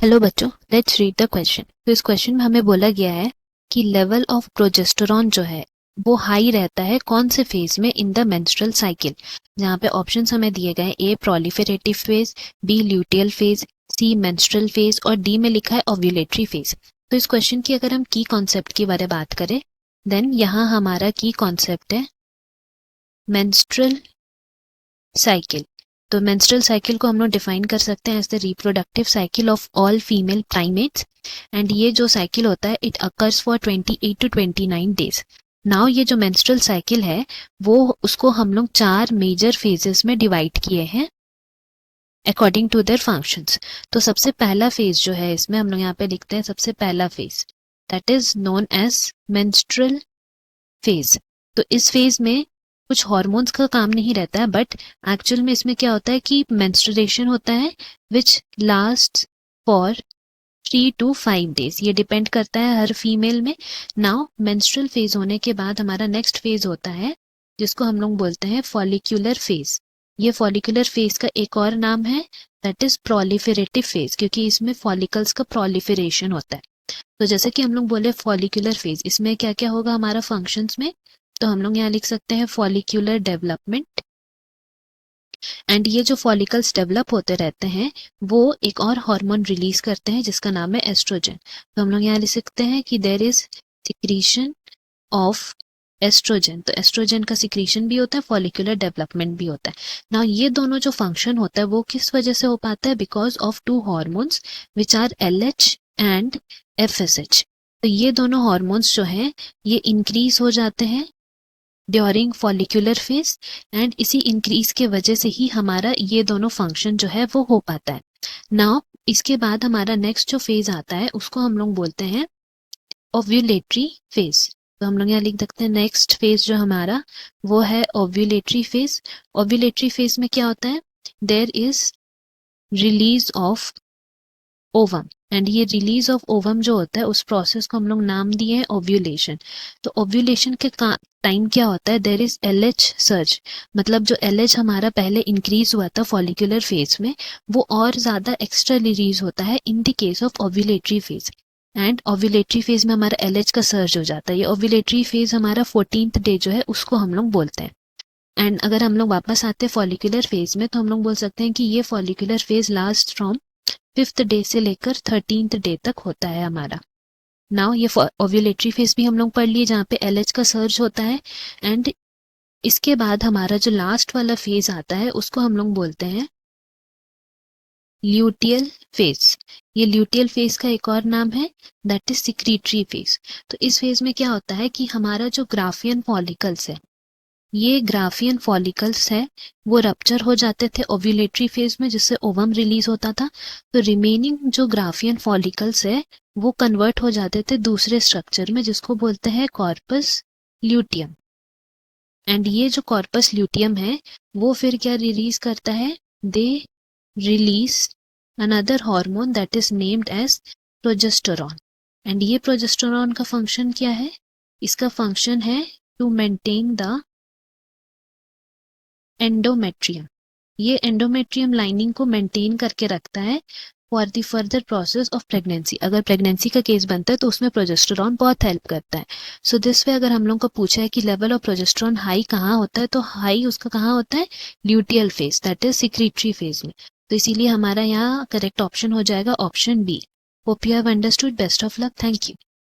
Hello बच्चों, let's read the question. तो इस क्वेश्चन में हमें बोला गया है कि लेवल ऑफ प्रोजेस्टेरॉन जो है वो हाई रहता है कौन से फेज में इन द मेंस्ट्रुअल साइकिल। जहाँ पे ऑप्शंस हमें दिए गए A proliferative phase, B luteal phase, C menstrual phase और डी में लिखा है ओव्यूलेटरी फेज। तो इस क्वेश्चन की अगर हम की कॉन्सेप्ट के बारे में बात करें देन यहाँ हमारा की कॉन्सेप्ट है मेंस्ट्रुअल साइकिल। तो मेंस्ट्रुअल साइकिल को हम लोग डिफाइन कर सकते हैं as the reproductive cycle of all female primates and ये जो साइकिल होता है it occurs for 28 to 29 days. Now ये जो मेंस्ट्रुअल साइकिल है वो उसको हम लोग 4 मेजर फेजेस में डिवाइड किए हैं अकॉर्डिंग टू देयर फंक्शंस। तो सबसे पहला फेज जो है इसमें हम लोग यहाँ पे लिखते हैं सबसे पहला phase that is known as menstrual phase. तो इस फेज में कुछ हॉर्मोन्स का काम नहीं रहता है बट एक्चुअल में इसमें क्या होता है कि मेंस्ट्रुएशन होता है विच लास्ट फॉर 3 to 5 डेज। ये डिपेंड करता है हर फीमेल में। नाउ मेंस्ट्रुअल फेज होने के बाद हमारा नेक्स्ट फेज होता है जिसको हम लोग बोलते हैं फॉलिक्यूलर फेज। ये फॉलिक्यूलर फेज का एक और नाम है दैट इज प्रोलिफेरेटिव फेज, क्योंकि इसमें फॉलिकल्स का प्रोलिफेरेशन होता है। तो जैसे कि हम लोग बोले फॉलिक्यूलर फेज, इसमें क्या क्या होगा हमारा फंक्शंस में, तो हम लोग यहाँ लिख सकते हैं फॉलिक्यूलर डेवलपमेंट। एंड ये जो फॉलिकल्स डेवलप होते रहते हैं वो एक और हार्मोन रिलीज करते हैं जिसका नाम है एस्ट्रोजन। तो हम लोग यहाँ लिख सकते हैं कि there is secretion of estrogen. तो एस्ट्रोजन का सिक्रीशन भी होता है, फॉलिक्यूलर डेवलपमेंट भी होता है। नाउ ये दोनों जो फंक्शन होता है वो किस वजह से हो पाता है, because of 2 hormones which are LH and FSH। तो ये दोनों हॉर्मोन्स जो हैं ये इंक्रीज हो जाते हैं ड्यूरिंग फॉलिक्यूलर फेज एंड इसी इंक्रीज के वजह से ही हमारा ये दोनों फंक्शन जो है वो हो पाता है। नाउ इसके बाद हमारा नेक्स्ट जो फेज आता है उसको हम लोग बोलते हैं ओव्यूलेटरी फेज। तो हम लोग यहाँ लिख सकते हैं नेक्स्ट फेज जो हमारा वो है ओव्यूलेटरी फेज। ओव्यूलेटरी फेज में क्या होता है, there is release of ovum and ये रिलीज ऑफ ओवम जो होता है उस प्रोसेस को हम लोग नाम दिए हैं ओव्यूलेशन। तो ओव्यूलेशन के टाइम क्या होता है, देयर इज LH सर्ज। मतलब जो LH हमारा पहले इंक्रीज हुआ था फॉलिक्यूलर फेज में वो और ज्यादा एक्स्ट्रा रिलीज होता है in the case of ovulatory phase. And ovulatory phase में हमारा LH का सर्ज हो जाता है। ये ओव्यूलेटरी फेज हमारा 14th डे जो है उसको हम लोग बोलते हैं। एंड अगर हम लोग वापस आते हैं फॉलिक्यूलर फेज में तो हम लोग बोल सकते हैं कि ये follicular phase last from 5th day से लेकर 13th डे तक होता है हमारा। नाउ ये ओव्यूलेटरी फेज भी हम लोग पढ़ लिए जहाँ पे LH का सर्ज होता है। एंड इसके बाद हमारा जो लास्ट वाला फेज आता है उसको हम लोग बोलते हैं ल्यूटियल फेज। ये ल्यूटियल फेज का एक और नाम है दैट इज सिक्रीटरी फेज। तो इस फेज में क्या होता है कि हमारा जो ग्राफियन फॉलिकल्स है ये ग्राफियन फॉलिकल्स है वो रप्चर हो जाते थे ओव्यूलेटरी फेज में जिससे ओवम रिलीज होता था। तो रिमेनिंग जो ग्राफियन फॉलिकल्स है वो कन्वर्ट हो जाते थे दूसरे स्ट्रक्चर में जिसको बोलते हैं कॉर्पस ल्यूटियम। एंड ये जो कॉर्पस ल्यूटियम है वो फिर क्या रिलीज करता है, they release another hormone that is named as progesterone. And ये प्रोजेस्टेरॉन का फंक्शन क्या है, इसका फंक्शन है टू मेंटेन द एंडोमेट्रियम। ये एंडोमेट्रियम लाइनिंग को मेंटेन करके रखता है for the further process of pregnancy. अगर प्रेगनेंसी का केस बनता है तो उसमें प्रोजेस्टेरॉन बहुत हेल्प करता है। सो दिस वे अगर हम लोग को पूछा है कि लेवल ऑफ प्रोजेस्टेरॉन हाई कहाँ होता है तो हाई उसका कहाँ होता है, luteal phase that is secretory phase में। तो इसीलिए हमारा यहाँ करेक्ट ऑप्शन हो जाएगा option B. Hope you have understood. Best of luck. Thank you.